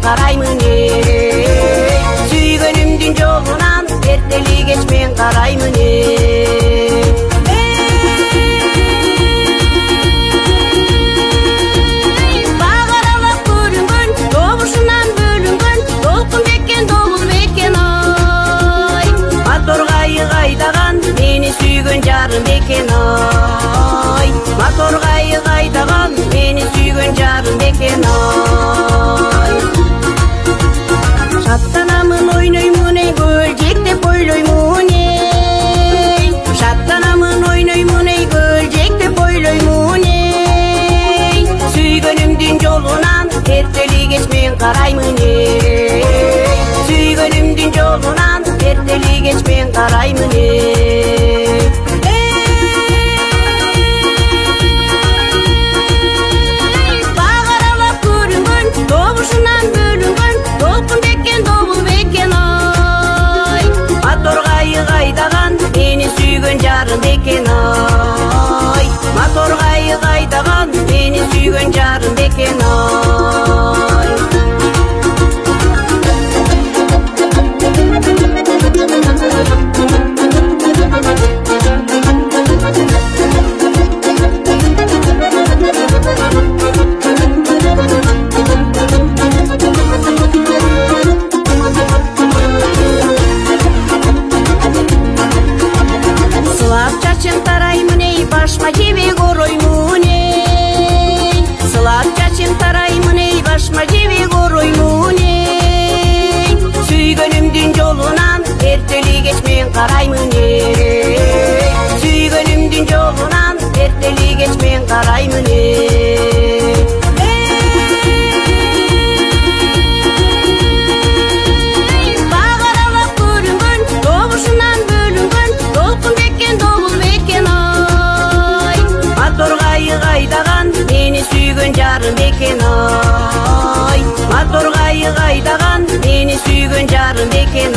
караймын ey. Сүйгөнүмдүн жолунан эртели кеч мен караймын ey. Багаралап көрүнгөн, добушунан бөлүнгөн, толкун беккен, добул беккен ой. Моторга айдаган, мени сүйгөн жарым беккен ой. Моторга айдаган, мени сүйгөн жарым беккен ой. Шаттанамын, ойноймун ey, көлжектеп ойлоймун ey. Шаттанамын, ойноймун ey, көлжектеп ойлоймун ey. Сүйгөнүмдүн жолунан эртели кеч мен караймын ey. Сүйгөнүмдүн жолунан эртели кеч мен караймын ey. Багаралап көрүнгөн, добушунан бөлүнгөн, толкун беккен, добул беккен ой. Моторга айдаган, мени сүйгөн жарым беккен ой. Моторга айдаган, мени сүйгөн жарым беккен ой. Сылап чачын тараймын ey, башма жебек ороймун ey. Сылап чачын тараймын ey, башма жебек ороймун ey. Сүйгөнүмдүн жолунан эртели кеч мен караймын ey. Сүйгөнүмдүн жолунан эртели кеч мен караймын ey. Багаралап көрүнгөн, добушунан бөлүнгөн, толкун беккен, добул беккен ой. Моторга айдаган, мени сүйгөн жарым беккен ой. Моторга айдаган, мени сүйгөн жарым беккен